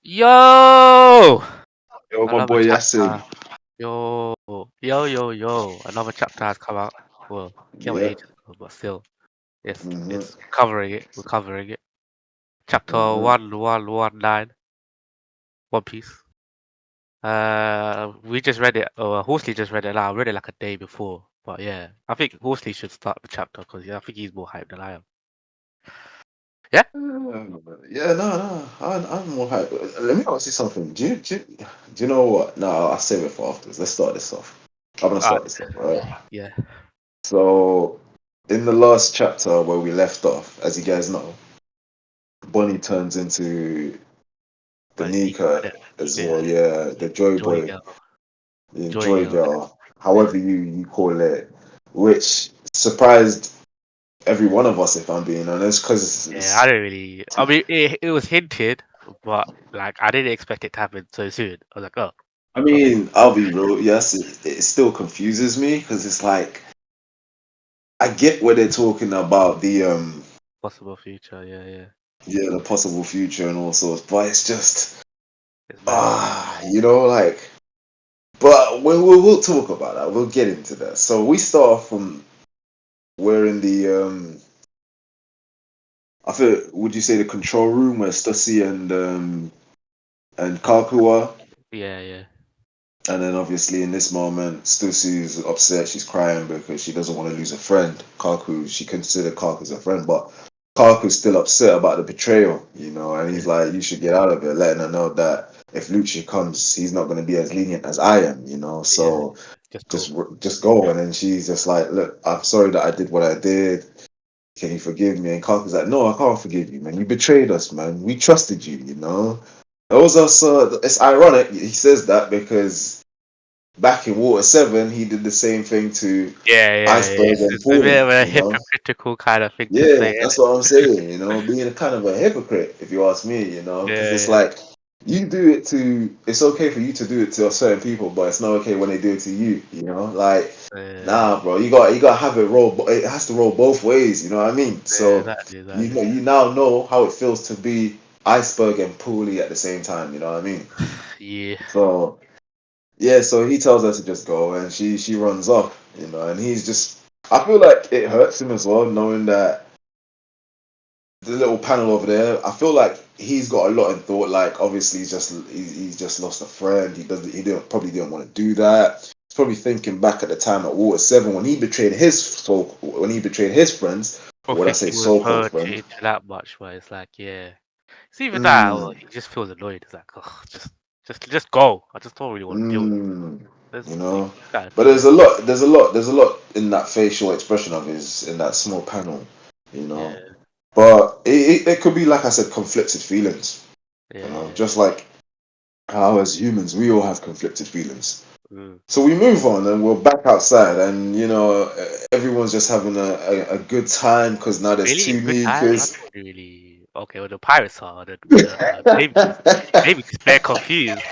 Yo! Yo, my Another boy Yasin. chapter. Yo. Another chapter has come out. Well, came out Yeah. ages ago, but still, it's Mm-hmm. it's covering it. We're covering it. Chapter Mm-hmm. 1119, One Piece. We just read it. Horsley just read it. I read it like a day before. But yeah, I think Horsley should start the chapter because I think he's more hyped than I am. Yeah. Yeah, no. I'm more hype. Let me ask you something. Do you know what? No, I'll save it for afterwards. Let's start this off. I'm gonna Uh, start this off, right? yeah. So, in the last chapter where we left off, as you guys know, Bonnie turns into the But Nico, Nika innit? as Yeah. well. Yeah, the Joy Joy Boy, girl. the Joy Joy girl. Girl, Yeah. however you call it, which surprised every one of us, if I'm being honest, because Yeah, I don't really. I mean, it was hinted, but like I didn't expect it to happen so soon. I was like, oh, I okay, mean, I'll be real. Yes, it still confuses me because it's like I get where they're talking about possible future. Yeah. the possible future and all sorts, but it's just It's mad. like. But we'll talk about that. We'll get into that. So we start off from we're in the I feel would you say the control room where Stussy and And Kaku are? yeah. And then obviously in this moment, Stussy's upset. She's crying because she doesn't want to lose a friend. Kaku, she considered Kaku as a friend, but Kaku's still upset about the betrayal, and he's Yeah, like, you should get out of it, letting her know that if Lucci comes, he's not going to be as lenient as I am. yeah. So Just just go. just go. And then she's just like, look, I'm sorry that I did what I did. Can you forgive me? And Kaku's like, no, I can't forgive you, man. You betrayed us, man. We trusted you. It was also, it's ironic he says that because back in Water 7, he did the same thing to Yeah. Iceberg and It's a bit Paulie, of a hypocritical kind of thing to Yeah, say, isn't that's it? what I'm saying, being a kind of a hypocrite, if you ask me, because it's Yeah. like you do it to, it's okay for you to do it to certain people, but it's not okay when they do it to you, like, Yeah. nah, bro, you got to have it roll, it has to roll both ways, you know what I mean? Yeah. So, Exactly. you now know how it feels to be Iceberg and Paulie at the same time, you know what I mean? Yeah. So, yeah, so he tells her to just go, and she runs off, and he's just. I feel like it hurts him as well, knowing that the little panel over there. I feel like he's got a lot in thought. Like, obviously, he's just lost a friend. He didn't probably didn't want to do that. He's probably thinking back at the time at Water 7 when he betrayed his friends, I or would I think say he was so-called hurt friends. into that much, where it's like, yeah. It's either that or Mm, he just feels annoyed. It's like, oh, just go. I just don't really want to deal with mm, this. you You know. gotta But do it. there's a lot in that facial expression of his in that small panel, you know. Yeah. But it could be, like I said, conflicted feelings, Yeah. just like how as humans we all have conflicted feelings. Mm. So we move on and we're back outside, and everyone's just having a good time because now there's Really? A two good time? I Nikas. don't really. Okay, well, the pirates are the baby's bare confused.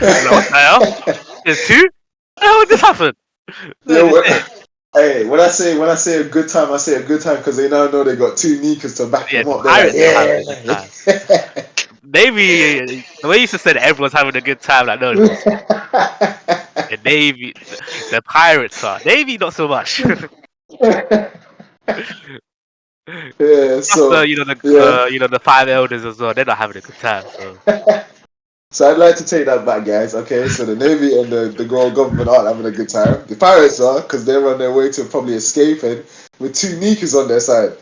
Like, what the hell? There's two? How would this happen? No, Yo, just it. hey, when I say a good time, I say a good time because they now know they got two Nikas to back Yeah, them the up. They're like, pirates are having a good time. yeah. Navy, the way you just said everyone's having a good time, like, no, the Navy, the pirates are. Navy, not so much. Yeah, Plus so yeah. the five elders as well. They're not having a good time. So So I'd like to take that back, guys. Okay, so the Navy and the Royal Government aren't having a good time. The pirates are, because they're on their way to probably escaping with two Nikas on their side. yeah,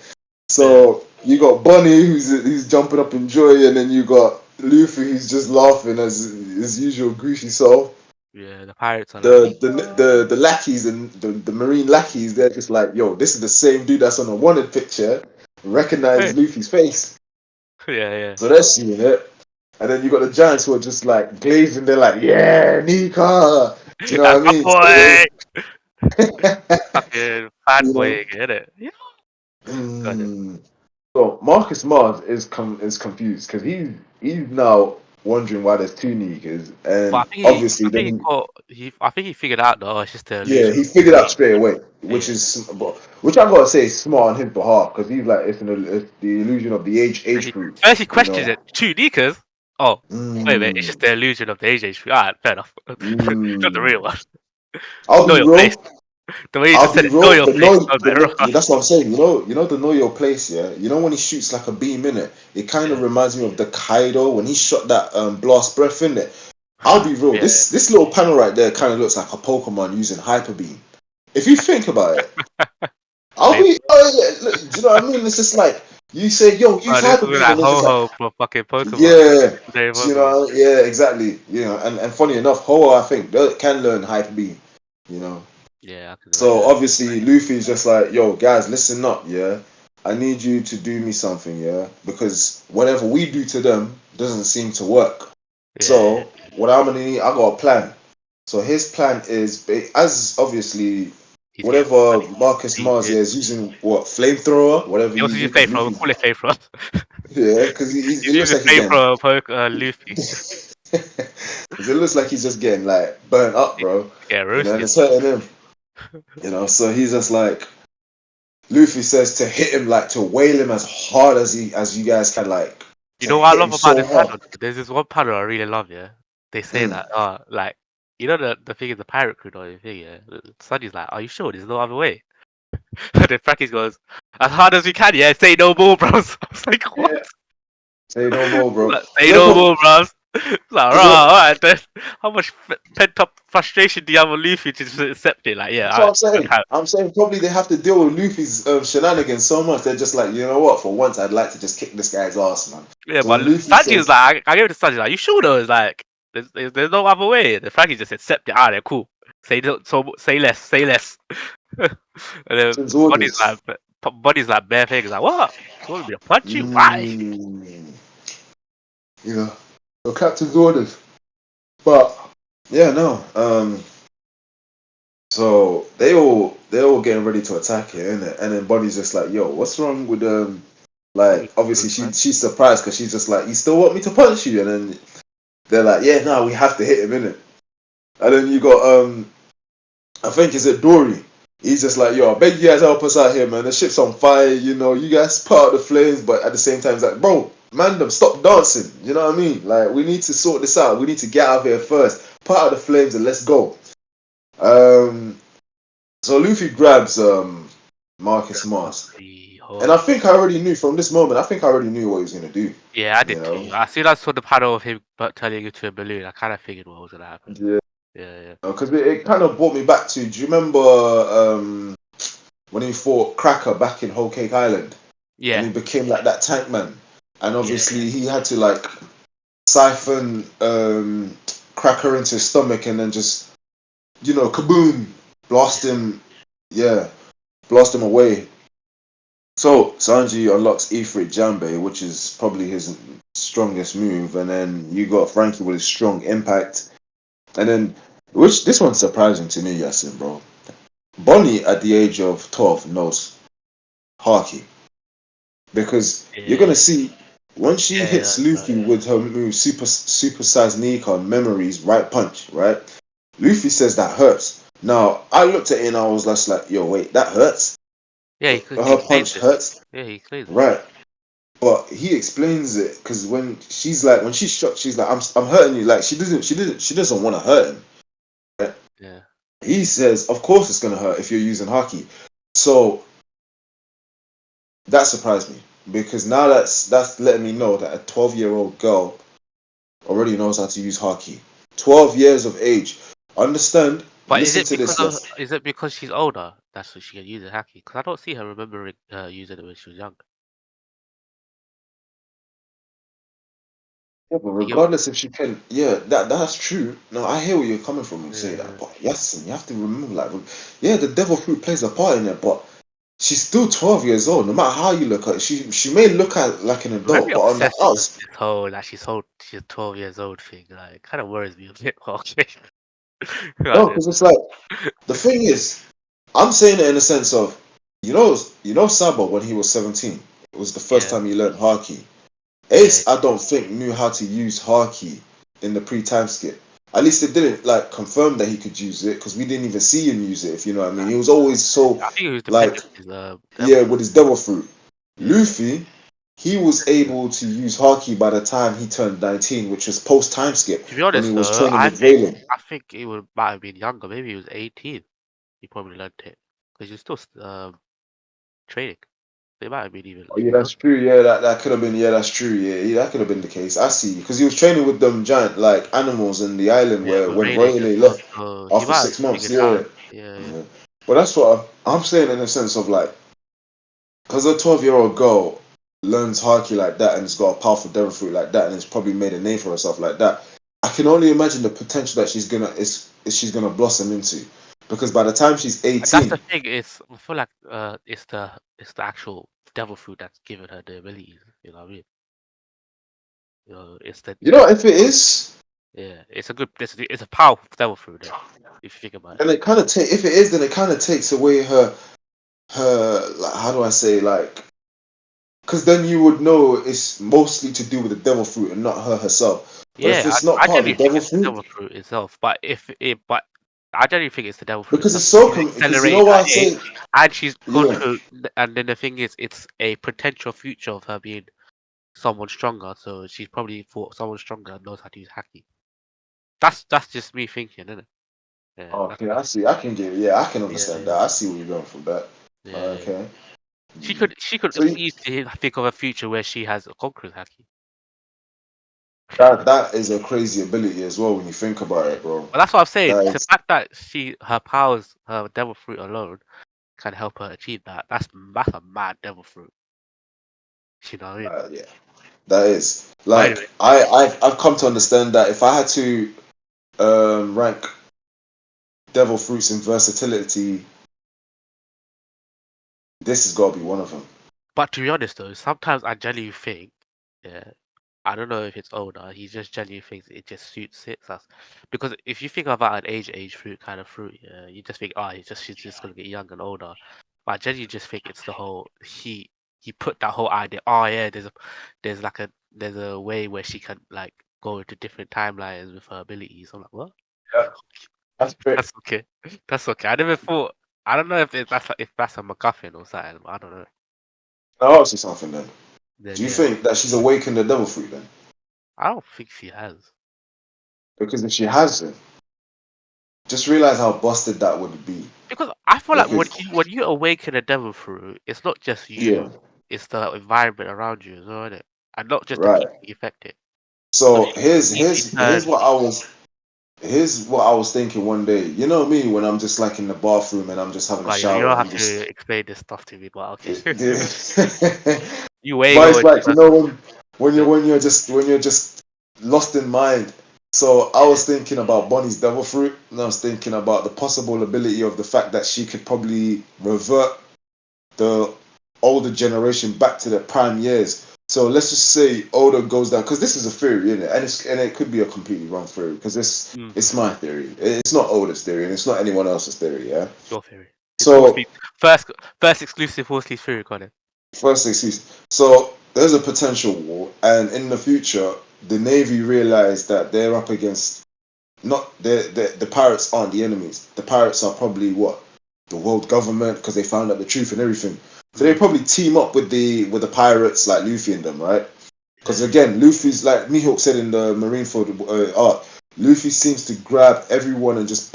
So you got Bonnie who's jumping up in joy, and then you got Luffy who's just laughing as his usual goofy self. yeah, the pirates are like, The lackeys and the marine lackeys, they're just like, yo, this is the same dude that's on the wanted picture. hey. Recognize Luffy's face, Yeah. so they're seeing it. And then you got the giants who are just like glazing. They're like, yeah, Nika. Do you know That's what I my mean? boy. So Fucking you fanboy, know. get it? Yeah. Got it. Mm. So Marcus Mars is confused because he's now wondering why there's two Nikas, But and obviously then I think he figured out though. It's just the yeah, illusion he of the figured out age. straight away, Yeah. which I gotta say is smart on his behalf because he's like it's the illusion of the age He, group, first he you know. questions it. Two Nikas. Oh, wait a minute. It's Mm, just the illusion of the AJ tree. Alright, fair enough. Not the real mm. one. I'll Know be your place. real. The way you just I'll said be it. Know real, your place. Not but the no, wrong. that's what I'm saying. The know your place. Yeah, you know when he shoots like a beam in it kind of Yeah. reminds me of the Kaido when he shot that blast breath in it. I'll be real. Yeah. This little panel right there kind of looks like a Pokemon using Hyper Beam. If you think about it, I'll Flame. be. Oh yeah, look, do you know what I mean? It's just like you say, yo, use Oh, this Hyper was Beam, like and it's ho just like, ho for fucking Pokemon. yeah, Very do you Pokemon. know, yeah, exactly. You know, and funny enough, Ho, I think can learn Hyper Beam. You know. Yeah, I can So imagine. obviously Luffy's just like, yo, guys, listen up, yeah. I need you to do me something, yeah, because whatever we do to them doesn't seem to work. Yeah. So what I'm gonna need, I got a plan. So his plan is, as obviously He's getting whatever money. Marcus Mars Painted. here is using, what flamethrower, whatever He he's also using, uses because flamethrower. We'll Luffy, call it flamethrower. yeah, because He's he looks using like he's getting, flamethrower Luffy. because it looks like he's just getting like burnt up, bro. Yeah, You know, and roasted. it's hurting him. You know, so he's just like. Luffy says to hit him, like to wail him as hard as you guys can, like You to know what I hit him love about so this hard. panel? There's this one panel I really love, yeah. They say Mm. that, like, you know the thing is the pirate crew or the thing, yeah. Sunny's like, are you sure there's no other way? And then Frankie's goes, as hard as we can, yeah. Say no more, bros. I was like, what? Yeah. Say no more, bro. Like, say Yeah, no but more, bros. It's like, because alright, then how much pent up frustration do you have on Luffy to just accept it? Like, yeah, that's what I'm saying. okay. I'm saying probably they have to deal with Luffy's shenanigans so much. They're just like, you know what? For once, I'd like to just kick this guy's ass, man. Yeah, So but when Luffy Sanji is says, like, I gave it to Sanji, like, you sure though? It's like, there's no other way. The Frankie just accept it. Ah, they're cool. Say less, say less. And then "Since orders," Buddy's like bare things like, what? You want me to punch you? Why? mm, you know, the captain's orders. But yeah, no. So they all getting ready to attack it, innit? And then Bonnie's just like, "Yo, what's wrong with What we like doing, obviously man? she's surprised because she's just like, you still want me to punch you?" And then they're like, "Yeah, no, we have to hit him, innit?" And then you got I think is it Dory. He's just like, "Yo, I beg you guys help us out here, man. The ship's on fire. You know, you guys put out the flames, but at the same time, it's like, bro, man, them stop dancing. You know what I mean? Like, we need to sort this out. We need to get out of here first. Put out the flames and let's go." Um, So Luffy grabs Marcus Mars, The and I whole think I already knew from this moment. I think I already knew what he was gonna do. Yeah, I You did too. know, As soon as I saw the panel of him turning into a balloon, I kind of figured what was gonna happen. yeah, Yeah, because it kind of brought me back to. Do you remember when he fought Cracker back in Whole Cake Island, and yeah, he became like that tank man, and yeah, obviously he had to like siphon Cracker into his stomach, and then just kaboom, blast him, yeah, blast him away. So Sanji unlocks Ifrit Jambe, which is probably his strongest move, and then you got Frankie with his strong impact, and then which this one's surprising to me, Yasin, bro. Bonnie at the age of 12 knows Haki because you're yeah, gonna see when she yeah. hits Luffy with her move Super Size Nikon Memories right punch, right? Luffy says that hurts. Now I looked at it and I was just like, yo, wait, that hurts. Yeah, he Her explains punch it. hurts, Yeah, he explains it. right? But he explains it because when she's like, when she's shocked, she's like, I'm hurting you. Like she doesn't want to hurt him. Right? Yeah. He says, of course it's gonna hurt if you're using Haki. So that surprised me because now that's letting me know that a 12-year-old girl already knows how to use Haki. 12 years of age. Understand? But is Listen it to this, because of yes. is it because she's older? That's what she can use it hacky. Because I don't see her remembering using it when she was young. Yeah, but You get what regardless if she can, yeah, that's true. No, I hear where you're coming from when you say that. Yeah. But yes, you have to remember, like, yeah, the devil fruit plays a part in it, but she's still 12 years old. No matter how you look at it, she may look at like an I'm very adult, but on the obsessed with outs, this whole like she's 12 years old thing. Like, kind of worries me a bit. Okay. no, Right because it's like the thing is, I'm saying it in the sense of, Sabo when he was 17, it was the first yeah, time he learned Haki. yeah, Ace, I don't think knew how to use Haki in the pre-time skip. At least it didn't like confirm that he could use it because we didn't even see him use it. If you know what I mean, he was always so I think it was like dependent on his devil yeah fruit. with his devil fruit. Yeah, Luffy, he was able to use Haki by the time he turned 19, which was post time skip To be when he honest was though, training with Valen. I think he would might have been younger. Maybe he was 18. He probably learned it because he's still training. They might have been Oh, yeah, even that's younger. true. Yeah, that could have been. Yeah, that's true. Yeah, that could have been the case. I see, because he was training with them giant like animals in the island Yeah, where with when Rayleigh as Royale well. left So he after might have 6 months. figured it out. Yeah, Yeah, yeah. yeah. But that's what I'm saying in the sense of like, because a 12-year-old girl learns Haki like that and has got a powerful devil fruit like that and has probably made a name for herself like that. I can only imagine the potential that she's gonna blossom into, because by the time she's And that's the 18, thing. Is I feel like it's the actual devil fruit that's given her the abilities. You know what I mean? You know, it's the you know, if it is, yeah. It's a good. It's a powerful devil fruit. Then, if you think about it. then it kind of take. If it is, then it kind of takes away her like, how do I say, like, because then you would know it's mostly to do with the devil fruit and not her herself. But if Yeah, it's not I part of generally the think devil it's the fruit, devil fruit itself. But I generally think it's the devil fruit because itself. it's so She's because you know accelerated what her I age, say, and she's gone yeah. through. And then the thing is, it's a potential future of her being someone stronger. So she's probably thought someone stronger knows how to use haki. That's just me thinking, isn't it? Yeah, that's Okay, me. I see. I can get. Yeah, I can Yeah, understand yeah, that. I see where you're going from that. yeah, yeah. Okay. She could So easily think of a future where she has a conqueror's haki. that is a crazy ability as well when you think about Yeah. it, bro. But that's what I'm saying. That The is, fact that her powers, her devil fruit alone, can help her achieve that. That's a mad devil fruit. You know what I mean? yeah, that is But like anyway, I've come to understand that if I had to rank devil fruits in versatility, this has got to be one of them. but to be honest though, sometimes I genuinely think, yeah, I don't know if it's older. He just genuinely thinks it just suits us, because if you think about an age fruit kind of fruit, yeah, you just think, oh, she's just gonna get young and older. But I genuinely just think it's the whole he put that whole idea. Oh yeah, there's a way where she can like go into different timelines with her abilities. I'm like, what? Yeah, that's great. That's okay. That's okay. I never thought. I don't know if that's a MacGuffin or something. I don't know. I'll ask you something then. Then Do you yeah, think that she's awakened the devil fruit then? I don't think she has. Because if she hasn't, just realize how busted that would be. Because I feel like If it, when you awaken a devil fruit, it's not just yeah, you, it's the environment around you as well, isn't it? And not just the right. people you affected. Because So you can easily turn. here's what I was thinking one day. You know me when I'm just like in the bathroom and I'm just having a Well, you shower don't and I'm have just to explain this stuff to me, but okay. but You way go it's into like, you know, personal stuff. Yeah. when you're just lost in mind. So I Yeah. was thinking about Bonnie's devil fruit, and I was thinking about the possible ability of the fact that she could probably revert the older generation back to their prime years. So let's just say Oda goes down, because this is a theory, isn't it? And it could be a completely wrong theory, because Mm, it's my theory. It's not Oda's theory, and it's not anyone else's theory. Yeah. your theory. It's So Horsley first exclusive Horsley theory, Connor. first excuse. So there's a potential war, and in the future, the Navy realize that they're up against not the pirates aren't the enemies. The pirates are probably what, the world government, because they found out the truth and everything. So they Mm, probably team up with the pirates like Luffy and them, right? yeah, Because yeah. again, Luffy's like Mihawk said in the Marineford art. Luffy seems to grab everyone and just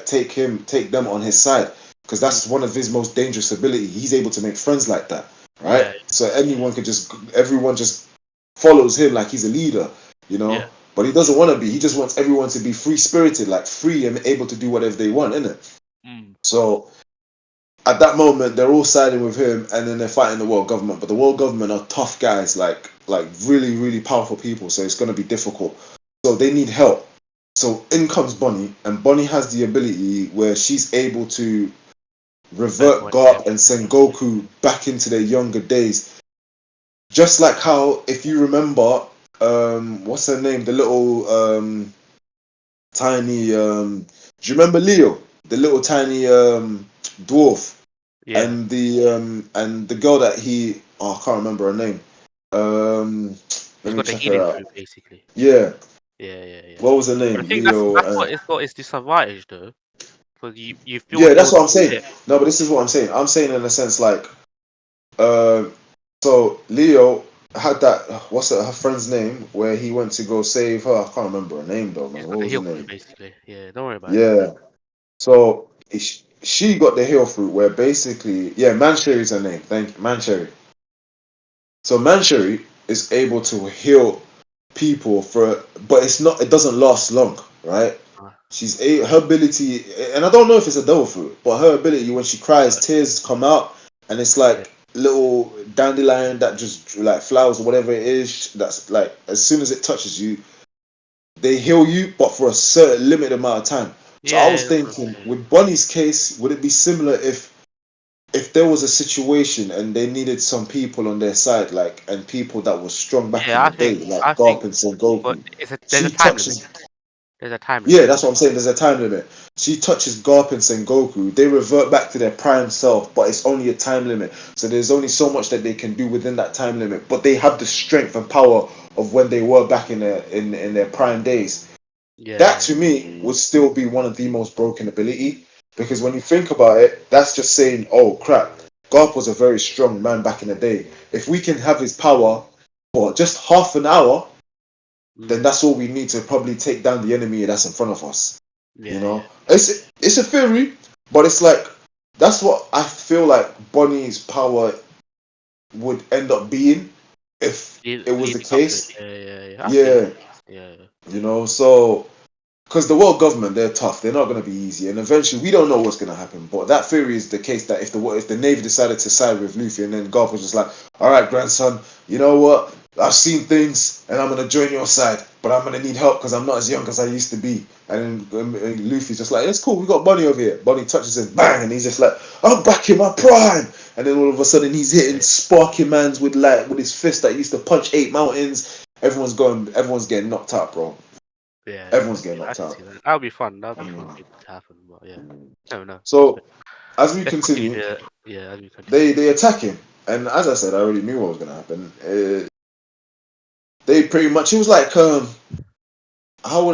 take them on his side, because Mm, that's one of his most dangerous ability. He's able to make friends like that, right? yeah, So everyone just follows him like he's a leader, you yeah. know. But he doesn't want to be. He just wants everyone to be free spirited, like free and able to do whatever they want, innit? Mm, So at that moment they're all siding with him and then they're fighting the world government, but the world government are tough guys, like really really powerful people, so it's going to be difficult, so they need help. So in comes Bonnie, and Bonnie has the ability where she's able to revert everyone there. Garp and Sengoku back into their younger days, just like how, if you remember, what's her name, the little tiny do you remember Leo, the little tiny dwarf, Yeah, and the girl that I can't remember her name. he's Let me got the check her healing out. fruit basically. Yeah, Yeah, yeah, yeah. what was her But I name? think Leo that's and what it's got its disadvantage though, because you feel yeah, that's healed what I'm from saying. it. No, but this is what I'm saying. I'm saying in a sense like, uh, so Leo. had that. What's her friend's name? Where he went to go save her. I can't remember her name though, He's man. got What the was her heel fruit name? basically. Yeah, don't worry about it. Yeah. So she got the hill fruit where basically, yeah, Mancherry's her name. Thank you, Mancherry. So Mancherry is able to heal people for, but it's not. It doesn't last long, right? Uh, Her ability, and I don't know if it's a devil fruit, but her ability when she cries, uh, tears come out, and it's yeah, like little dandelion that just like flowers or whatever it is. That's like as soon as it touches you, they heal you, but for a certain limited amount of time. So I yeah, was that's what I'm thinking, saying. with Bonnie's case, would it be similar if there was a situation and they needed some people on their side, like and people that were strong back in Yeah, the day, like I think, Garp and Son but Goku. there's a She time limit. touches, There's a time yeah, limit. that's what I'm saying. There's a time limit. She touches Garp and Sengoku. They revert back to their prime self, but it's only a time limit. So there's only so much that they can do within that time limit. But they have the strength and power of when they were back in their prime days. That Yeah, to me would still be one of the most broken ability because when you think about it, that's just saying, oh crap, Garp was a very strong man back in the day. If we can have his power for just half an hour, then mm, that's all we need to probably take down the enemy that's in front of us. You yeah, yeah. know, it's a theory, but it's like that's what I feel like Bonnie's power would end up being if it was the Leading up to it. case. Yeah, yeah, yeah. I see that. Yeah, Yeah, yeah. so because the world government, they're tough, they're not going to be easy, and eventually we don't know what's going to happen. But that theory is the case that if the Navy decided to side with Luffy, and then Garth was just like, all right, grandson, you know what, I've seen things and I'm going to join your side, but I'm going to need help because I'm not as young as I used to be. And then Luffy's just like, it's cool, we got Bonnie over here. Bonnie touches him, bang, and he's just like, I'm back in my prime. And then all of a sudden he's hitting Yeah, sparking mans with his fist that used to punch 8 mountains. Everyone's getting knocked out, bro. yeah, Everyone's getting I knocked can see out. that. That would be fun. That would be fun Mm. thing to happen. But yeah, never know. That's So it. as we Let's continue continue, the yeah. As we they continue. they attack him, and as I said, I already knew what was gonna happen. They pretty much it was like how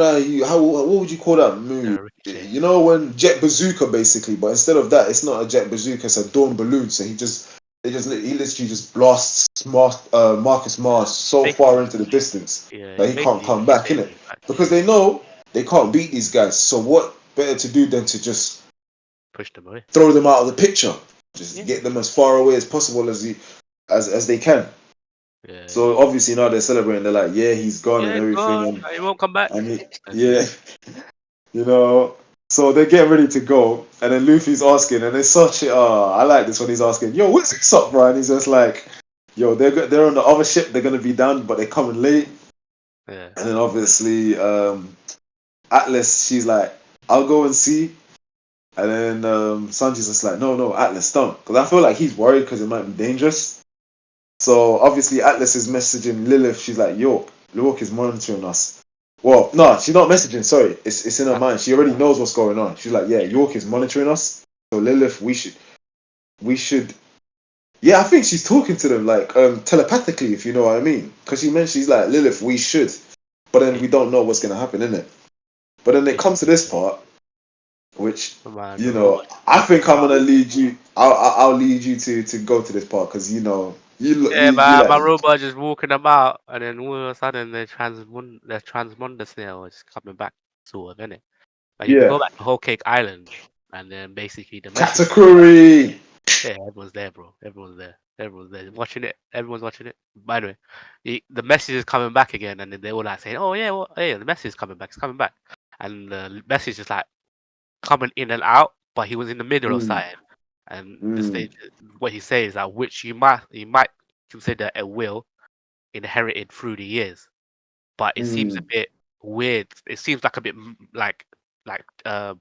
what would you call that move? Ricochet. You know when jet bazooka basically, but instead of that, it's not a jet bazooka, it's a dawn balloon. So he literally just blasts Marcus Mars so far Basically, into the distance yeah. that He he can't basically come he back in saves it him actually. because Yeah, they know they can't beat these guys. So what better to do than to just pushed him away. throw them out of the picture, just Yeah, get them as far away as possible as they can. yeah, yeah. So obviously now they're celebrating. They're like, yeah, he's gone Yeah, and it's everything, gone. He won't come back. And yeah, you know. So they're getting ready to go, and then Luffy's asking, and it's such a, I like this when he's asking, yo, what's this up, bro? And he's just like, yo, they're on the other ship, they're gonna be down, but they're coming late. yeah, And then obviously, Atlas, she's like, I'll go and see. And then Sanji's just like, no, no, Atlas, don't, because I feel like he's worried because it might be dangerous. So obviously Atlas is messaging Lilith. She's like, York is monitoring us. Well, no, she's not messaging. Sorry, it's in her that's mind. She already knows what's going on. She's like, yeah, York is monitoring us. So Lilith, we should. Yeah, I think she's talking to them like telepathically, if you know what I mean. Because she mentioned she's like Lilith, we should, but then yeah, we don't know what's gonna happen in it. But then it yeah. comes to this part, which Man, the robot just I walking think I'm about. gonna lead you. I'll lead you to go to this part because Yeah, you my like robot just walking about, and then all of a sudden the transponder snail is coming back, sort of, innit? Like if you yeah. go back to Whole Cake Island, and then basically the message comes back. Katakuri. Yeah, everyone's there, bro. Everyone's there. Everyone's there watching it. Everyone's watching it. By the way, the message is coming back again, and then they all like saying, "Oh yeah, well, yeah, the message is coming back. It's coming back," and the message is like coming in and out, but he was in the middle of Mm, something. And the mm, stage, what he says is that which you might consider a will inherited through the years, but it seems a mm, bit weird. It seems like a bit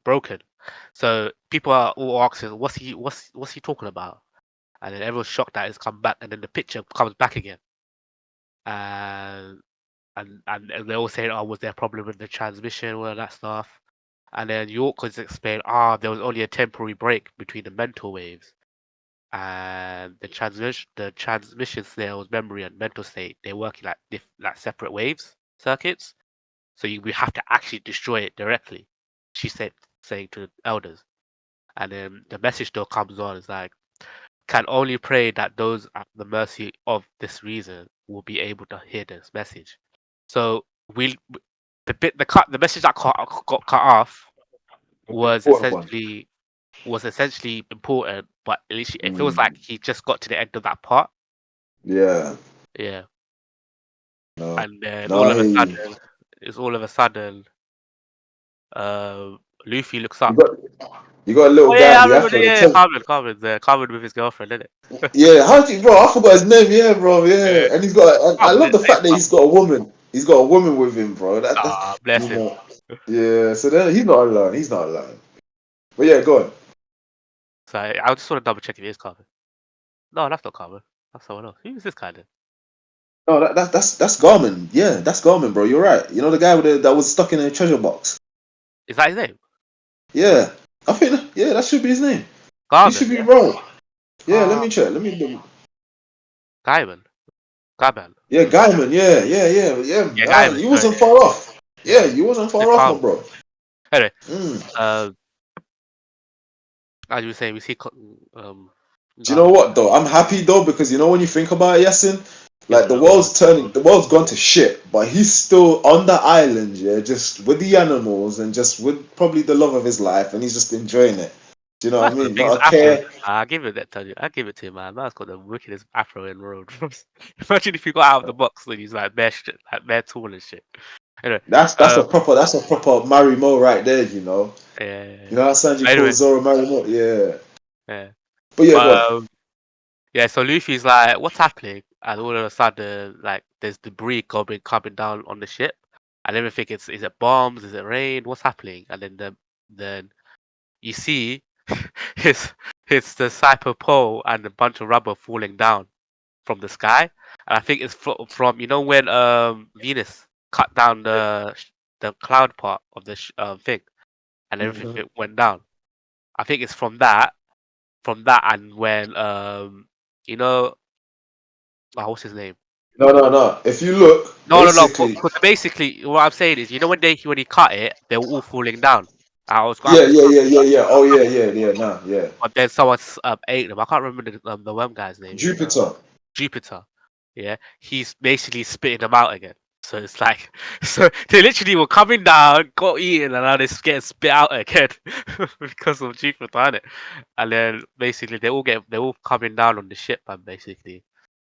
broken. So people are all asking, what's he talking about? And then everyone's shocked that it's come back, and then the picture comes back again. And and they all saying, oh, was there a problem with the transmission, all of that stuff. And then York was explained, there was only a temporary break between the mental waves and the transmission snail's memory and mental state. They're working like like separate waves circuits. So we have to actually destroy it directly. She said, saying to the elders, and then the message still comes on. It's like, can only pray that those at the mercy of this reason will be able to hear this message. So we the message that got cut off was Important one. essentially important, but at least it feels like Mm. he just got to the end of that part. Yeah. Yeah, No. and then No, I hear you. all of a sudden, uh, Luffy looks You up. got you got a Oh little guy yeah, with I the remember. afro. The Yeah, Carmen there. Carmen with his girlfriend, isn't it? yeah, how do you, bro? I forgot his name. Yeah, bro. Yeah, Yeah, and he's got. I Carmen love didn't the say fact that Carmen. he's got a woman. He's got a woman with him, bro. That's Ah, bless you him. know. Yeah. So then he's not alone. He's not alone. But yeah, go on. So I just want to double check if it is Carmen. No, that's not Carmen. That's someone else. Who is this guy then? No, that's Garmin. Yeah, that's Garmin, bro. You're right. You know the guy with that was stuck in a treasure box. Is that his name? Yeah, I think yeah, that should be his name. You Garmin, should be yeah. right. Yeah, let Car me check. Let me. Gaiman. Gaiman. Yeah, Guyman. Yeah. Yeah, Gaiman. You Sorry. wasn't far off. Yeah, Yeah. you wasn't The far off, my Carmen. bro. Anyway, Mm. uh, as you were saying, we see Do you know Garmin. what though? I'm happy though because you know when you think about it, Yasin, He's like in another world. the world's gone to shit, but he's still on the island, yeah, just with the animals and just with probably the love of his life, and he's just enjoying it. Do you know what That's I got the mean? biggest Not a afro. care. I give it that to you. I give it to him, man. That's got the wickedest afro in the world. Imagine if you got out of the box and he's like bare shit, like bare tall and shit. Anyway, um, That's a proper Marimo right there. yeah. You know how Sanji Anyway, calls Zoro Marimo. Yeah, yeah. but yeah, go on. But yeah, so Luffy's like, "What's happening?" And all of a sudden, like, there's debris coming down on the ship, and everything. Is it bombs? Is it rain? What's happening? And then you see his the Cyper pole and a bunch of rubber falling down from the sky. And I think it's from when Venus cut down the cloud part of the thing, and everything Mhm. went down. I think it's from that, and when you know what's his name? No. If you look, No, no, no. basically, Because basically, what I'm saying is, when he cut it, they were all falling down. yeah, It's, yeah. Oh yeah. Nah, yeah. but then someone ate them. I can't remember the worm guy's name. Jupiter. Jupiter. Yeah, he's basically spitting them out again. So it's like, so they literally were coming down, got eaten, and now they're getting spit out again because of Jupiter, innit? And then basically they're all coming down on the ship, man, basically.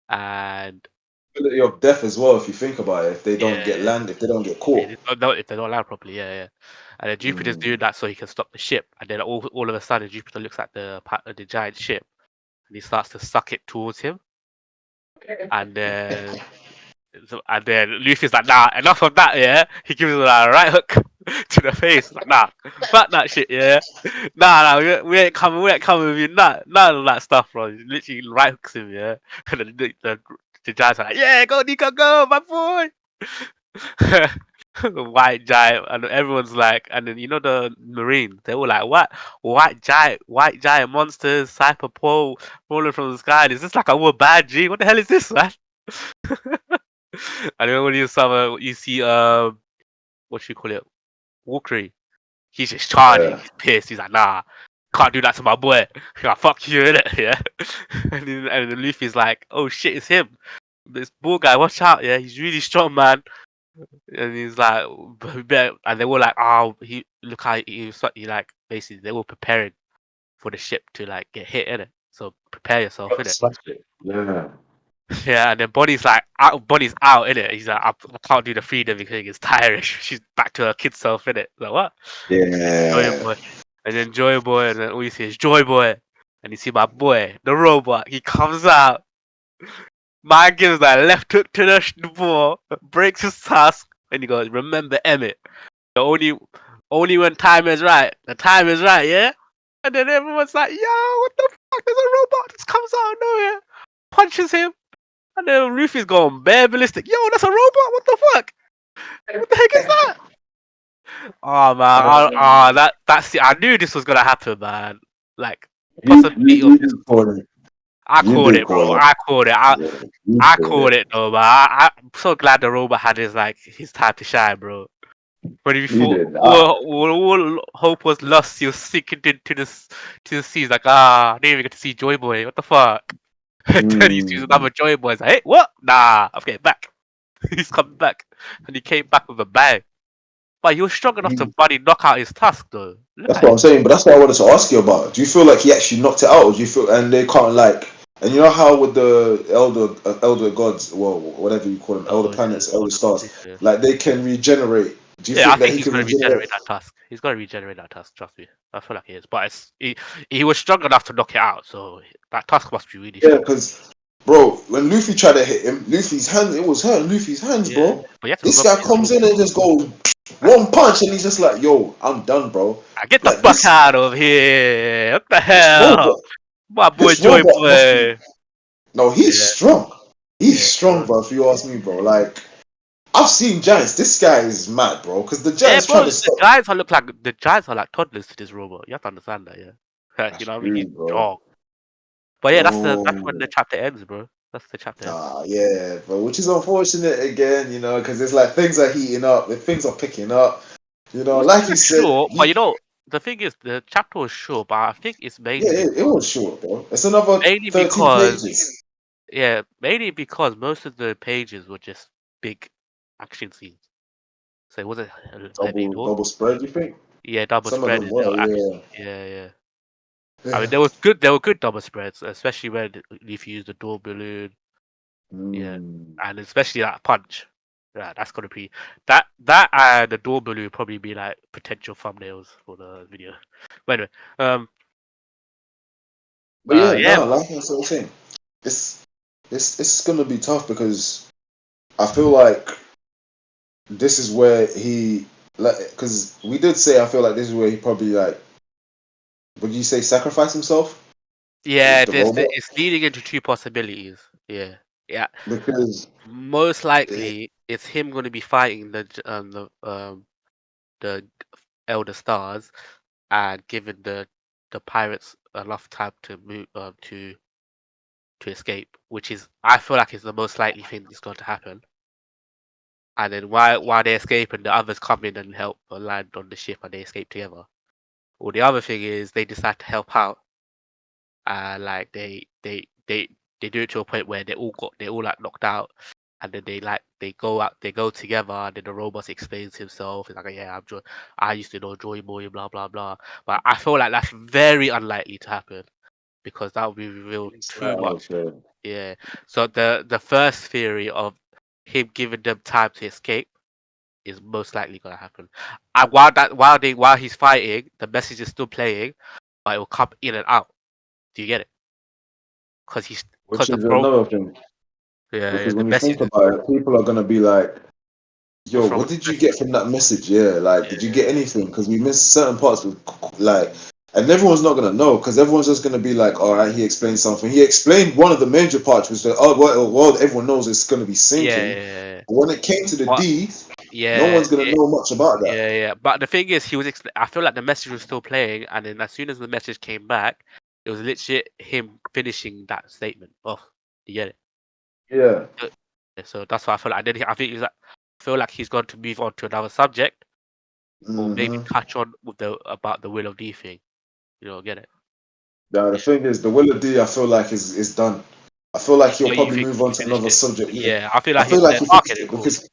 And Possibility of death as well if you think about it. If they don't get yeah, land, if they don't get yeah, caught. if they don't land properly, yeah, yeah. And then Jupiter's Mm. doing that so he can stop the ship. And then all of a sudden, Jupiter looks at the giant ship and he starts to suck it towards him. And then Luffy's like, nah, enough of that, yeah. He gives him like, a right hook to the face. Like, nah, fuck that shit, yeah. Nah, we ain't coming with you, none of that stuff, bro. He literally right hooks him, yeah. And then the giants are like, yeah, go Nico, go, my boy. The white giant, and everyone's like, and then the Marines, they were like, what? White giant monsters, Cyper pole falling from the sky. Is this like a war bad G? What the hell is this, man? And then when you see what you call it, Walkery, he's just charging, Yeah. he's pissed, he's like, nah, can't do that to my boy. Yeah, fuck you, innit? Yeah. And then Luffy's like, oh shit, it's him. This bull guy, watch out, yeah, he's really strong, man. And he's like, and they were like, oh, he look how he like basically they were preparing for the ship to like get hit in it. So prepare yourself in it. Smash it. Yeah. Yeah, and then Bonnie's out in it. He's like, I can't do the freedom because it's tiring. She's back to her kid self in it. Like what? And then Joy Yeah. Boy, and then all you see is Joy Boy, and you see my boy, the robot. He comes out. Man gives that left hook to the ball, breaks his task, and he goes, "Remember Emmett." The only when time is right. The time is right, yeah? And then everyone's like, yo, what the fuck? There's a robot just comes out of nowhere, punches him, and then Rufy's going bare ballistic. Yo, that's a robot? What the fuck? What the heck is that? Oh man, that's it. I knew this was gonna happen, man. Like possibility of You this. did call it. I You called did it, bro. call it. I called it. I, Yeah, you I called called it. it though, man. I'm so glad the robot had his time to shine, bro. When you You thought did. all hope was lost, you're sinking into the seas. Like, I didn't even get to see Joy Boy. What the fuck? And then he sees Mm. another Joy Boy. He's like, hey, what? Nah, I'm getting back. He's coming back, and he came back with a bang. But he was strong enough to He, bloody knock out his Tusk, though. Look that's at what him. I'm saying, but that's what I wanted to ask you about. Do you feel like he actually knocked it out, or do you feel and they can't like? And you know how with the elder gods, well, whatever you call them, elder Oh, yeah, planets, elder all the stars, yeah. like they can regenerate. Do you Yeah, I think that think he he's can gonna regenerate? regenerate that Tusk. He's gonna regenerate that Tusk. Trust me. I feel like he is. But he was strong enough to knock it out. So that Tusk must be really Yeah, strong. because bro, when Luffy tried to hit him, Luffy's hand, it was hurting Luffy's hands, Yeah, bro. but you have to This remember guy his comes robot. in and just goes Like, one punch, and he's just like, "Yo, I'm done, bro." get the Like fuck out of here! What the this hell? robot, My boy this Joy robot must be. Boy. No, he's Yeah, strong. He's yeah, strong, bro. bro. If you ask me, bro, like I've seen giants. This guy is mad, bro. Because the Yeah, giants trying bro. to The stop. giants are look like the giants are like toddlers to this robot. You have to understand that, yeah. You That's know what I mean? He's true, bro. strong. But yeah, that's when the Bro. chapter ends, bro. That's the chapter ends. Ah, yeah, bro. Which is unfortunate again, because it's like things are heating up, the things are picking up. It was Like kind you of said, short, but the thing is, the chapter was short, but I think it's yeah, it was short, bro. It's another mainly 13 because, pages. mainly because most of the pages were just big action scenes. So it wasn't heavy at all. Double spread, you think? Yeah, double Some of spread them is there were, were action. yeah. Yeah, yeah. I mean, Yeah. there were good double spreads, especially when if you use the door balloon. Yeah, Mm. and especially that punch. Yeah, that's gonna be that and the door balloon would probably be like potential thumbnails for the video. But anyway, um, But yeah, yeah, no, like I was saying, it's it's gonna be tough because I feel like this is where he like because we did say I feel like this is where he probably like would you say sacrifice himself yeah. the robot It's leading into two possibilities. Yeah, yeah. because Most it, likely, it's him going to be fighting the Elder Stars and giving the pirates enough time to move to escape, which is I feel like is the most likely thing that's going to happen. And then while they escape and the others come in and help land on the ship and they escape together. Or the other thing is they decide to help out and like they do it to a point where they all like knocked out and then they go together and then the robot explains himself. It's like yeah, I used to know Joy Boy, blah blah blah. But I feel like that's very unlikely to happen because that would be revealed it's like too much. okay Yeah. So the first theory of him giving them time to escape is most likely gonna happen. And while he's fighting, the message is still playing, but it will come in and out. Do you get it? Because which the is pro another thing yeah, because the when you think message is about it people are gonna be like yo, what's wrong what with did the you message? get from that message? Yeah, like, did you get Yeah, anything? Because we missed certain parts with, like, and everyone's not gonna know because everyone's just gonna be like, all right, he explained something. He explained one of the major parts was that, oh, well, everyone knows it's gonna be yeah, sinking. yeah, yeah. But when it came to the But D, no yeah, one's gonna know much about that. yeah. But the thing is, I feel like the message was still playing, and then as soon as the message came back, it was literally him finishing that statement off. Do you get it? Yeah. So, yeah, so that's why I feel like. I think I feel like he's going to move on to another subject, or maybe Mm-hmm. touch on with the about the Will of D thing. Get it? Now the Yeah. thing is, the Will of D, I feel like is done. I feel like he'll So you probably think move he on to finished another it? subject. Yeah. Yeah, I feel I like feel he's like there. he Okay, finished then it cool. because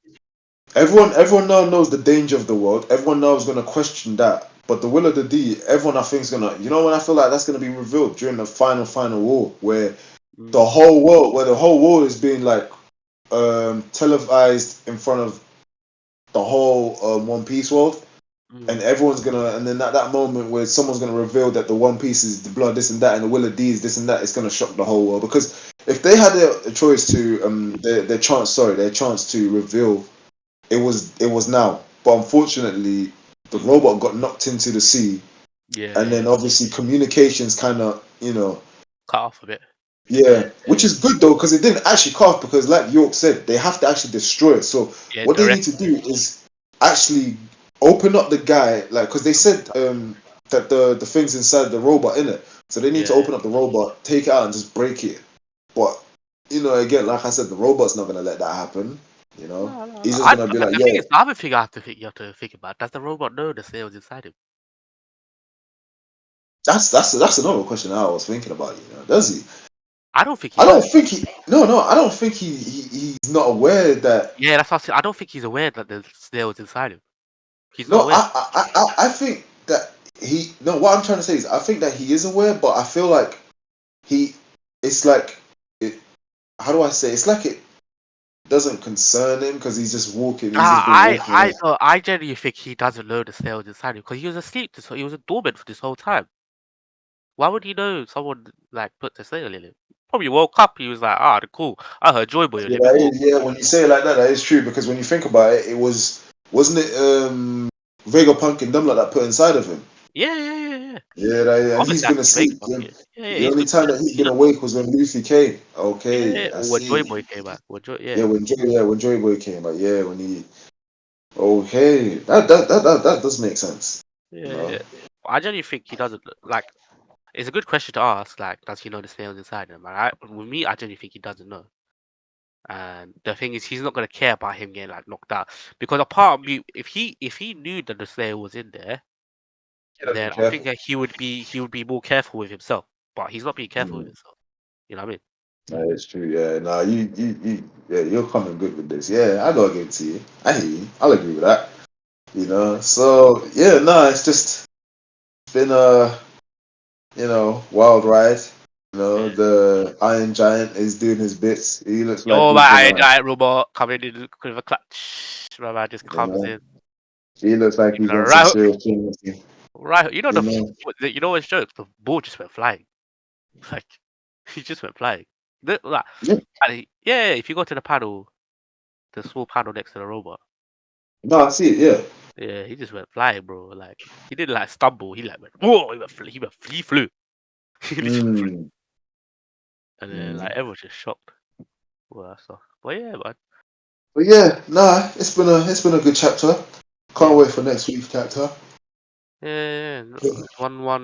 everyone now knows the danger of the world. Everyone now is gonna question that. But the will of the D, everyone I think is gonna when I feel like that's gonna be revealed during the final war where Mm, the whole world is being like televised in front of the whole One Piece world. mm, And everyone's gonna and then at that moment where someone's gonna reveal that the One Piece is the blood, this and that, and the will of D is this and that, it's gonna shock the whole world. Because if they had a choice to their chance to reveal it was now. But unfortunately, the mm. robot got knocked into the sea, Yeah, and yeah. then obviously communications kind of, Cut off a bit. Yeah, yeah, which yeah. is good though because it didn't actually cough because, like York said, they have to actually destroy it. So Yeah, what they need direct. to do is actually open up the guy, like because they said that the things inside the robot in it. So they need Yeah. to open up the robot, take it out, and just break it. But again, like I said, the robot's not gonna let that happen. No, no, no. He's just gonna be like, The thing is, yo, the other thing you have to think about. Does the robot know the snails inside him? that's another question I was thinking about. Does he? I don't think he I don't does. think he. No, no, I don't think he's not aware that. Yeah, that's what I said. I don't think he's aware that the snail is inside him. He's not No, aware. I think that he. No, what I'm trying to say is, I think that he is aware, but I feel like he. It's like, it, how do I say? It's like it doesn't concern him because he's just walking. He's just been walking. I genuinely think he doesn't know the snail is inside him because he was asleep. He was a dormant for this whole time. Why would he know someone like put the snail in him? Probably woke up. He was like, ah, cool. I heard Joy Boy on Yeah, it before. yeah. When you say it like that, that is true because when you think about it, it wasn't it Vegapunk and them like that put inside of him. Yeah, yeah, yeah, yeah. Yeah, that, and he's Obviously, I been can make asleep. up. Yeah, yeah, yeah. The He's only been. time that he's He been look. awake was when Luffy came. Yeah, Okay, I or when Joy see. Boy came back. When Joy, Yeah, yeah, when Joy Boy came, but yeah, when he okay, that does make sense. You yeah, yeah. know, I genuinely think he doesn't like. It's a good question to ask. Like, does he know the snail's inside him? With me, I genuinely think he doesn't know. And the thing is, he's not gonna care about him getting like knocked out because a part of me, if he knew that the snail was in there, he doesn't be then I think careful. that he would be more careful with himself. But he's not being careful with Mm, himself. You know what I mean? that is true. Yeah, nah, yeah, you're coming good with this. Yeah, I gotta give it to you. I hear you. I'll agree with that. Yeah, So yeah, nah, it's just been a wild ride. yeah. The Iron Giant is doing his bits. He looks like Yo, he's my gonna, giant robot coming in with a clutch. My man just you comes know, in. he looks like Even he's a on some right hook. serious things. Right hook. You know You know, you know what's joke? The ball just went flying. Like he just went flying. Like, yeah. yeah, if you go to the panel, the small panel next to the robot. No, I see it. Yeah. Yeah, he just went flying, bro. Like he didn't like stumble. He like went whoa. He flew. He literally flew. Mm. And then like Mm. everyone's just shocked. All that stuff. But yeah, man. But yeah, nah, it's been a good chapter. Yeah, Can't wait for next week's chapter. yeah, yeah. No, it's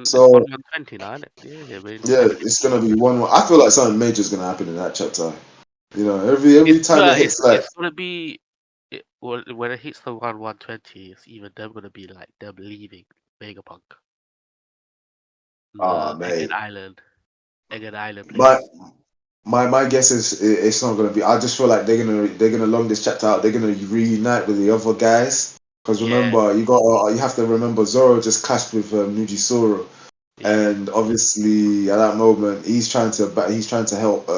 So 120 now, isn't it? Yeah, yeah. yeah, it's gonna be one. I feel like something major is gonna happen in that chapter. Every time it hits like It's gonna be when it hits the 120. It's even them gonna be like them leaving Vegapunk, ah the mate, Egged Island my place. my guess is it's not gonna be. I just feel like they're gonna long this chapter out. They're gonna reunite with the other guys because Yeah, remember you have to remember Zoro just clashed with Nujisoro. yeah, And obviously, at that moment, he's trying to help.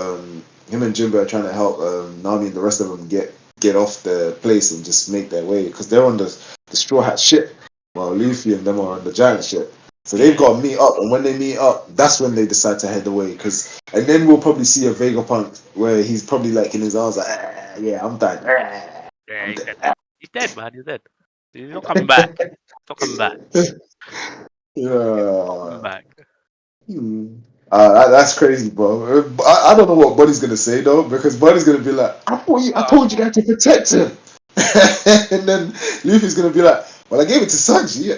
Him and Jimbo are trying to help Nami and the rest of them get off the place and just make their way because they're on the straw hat ship, while Luffy and them are on the giant ship. So they've yeah, got to meet up, and when they meet up, that's when they decide to head away. And then we'll probably see a Vegapunk where he's probably like in his arms like, "Ah, yeah, I'm done. Ah, yeah. I'm He's dead." dead. He's dead, man. He's dead. He's not coming back. He's not coming back. He's not coming Yeah. back. Hmm. That's crazy, bro. I don't know what Buddy's gonna say though, because Buddy's gonna be like, I Uh, told you guys to protect him," and then Luffy's gonna be like, "Well, I gave it to Sanji,"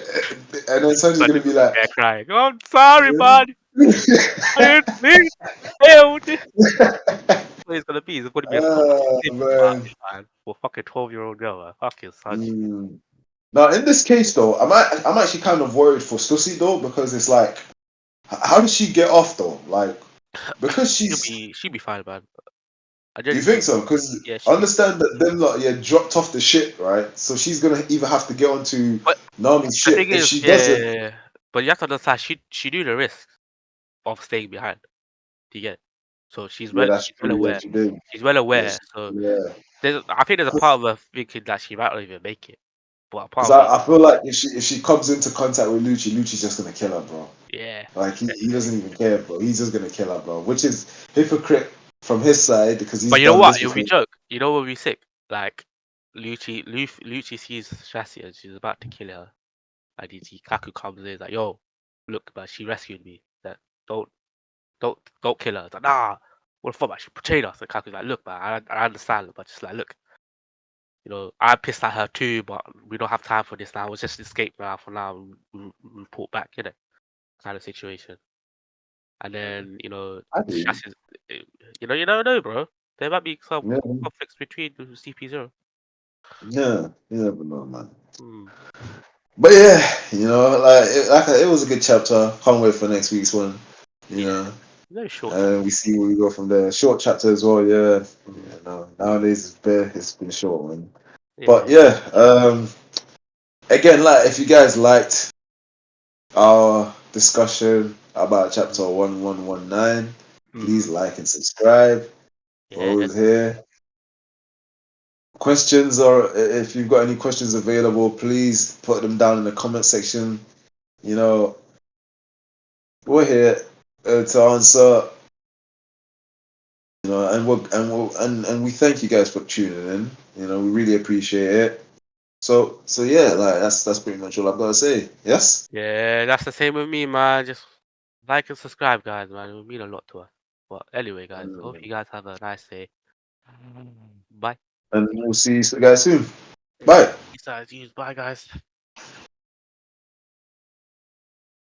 and then Sanji's But gonna he's be gonna be like, there crying. Oh, I'm sorry, "Yeah." man. I didn't mean to fail. What he's gonna be? He's gonna be a toxic Oh simp about man. it, man. For fucking 12-year-old girl, man. Fucking Sanji. Hmm. Now, in this case though, I'm actually kind of worried for Stussy though, because it's like, how did she get off though? Like, because she's She'll be fine, man. I You genuinely think think, so? Because yeah, she'll be fine. understand that them lot, yeah, dropped off the ship, right? So she's gonna either have to get onto But Nami's the ship. thing If is, she doesn't, yeah, but you have to understand, she knew the risks of staying behind. Do you get it? So yeah, that's she's well true. Yeah, aware. she did. She's well Yes, aware. So yeah. I think there's a part of her thinking that she might not even make it. But a Because part of her, I feel like if she comes into contact with Lucci's just gonna kill her, bro. yeah, Like he definitely. doesn't even care, bro. He's just gonna kill her, bro. Which is hypocrite from his side because But he's you know done what? this It would be before. joke. You know what would be sick? Like Lucci sees Shassi and she's about to kill her. And Kaku comes in, he's like, "Yo, look, man, she rescued me. That don't don't kill her." It's like, "Nah, what the fuck, man? She betrayed us." And Kaku's like, "Look, man, I understand, but just like, look, I'm pissed at her too, but we don't have time for this now. Let's just escape now for now. We report back, kind of situation." And then I do. Shassi's, eh, you never know, bro. There might be some Yeah, conflicts between CP0. yeah. You never know, man. Hmm. But yeah, like it was a good chapter. Can't wait for next week's one. You Yeah. know. Very short and we chapter. see where we go from there. Short chapter as well, yeah. Mm. Yeah, no, nowadays it's been short, man. But Yeah. yeah, again, like if you guys liked our discussion about chapter Mm. 1119, please Mm-hmm. like and subscribe. Yeah, For those definitely. here, questions or if you've got any questions available, please put them down in the comment section. You know, we're here to answer. You know, and we thank you guys for tuning in. You know, we really appreciate it. So yeah, like that's pretty much all I've got to say. Yes. Yeah, that's the same with me, man. Just like and subscribe, guys, man. It would mean a lot to us. But anyway, guys, hope you guys have a nice day. Bye. And we'll see you guys soon. Yeah, Bye. peace out. Bye, guys.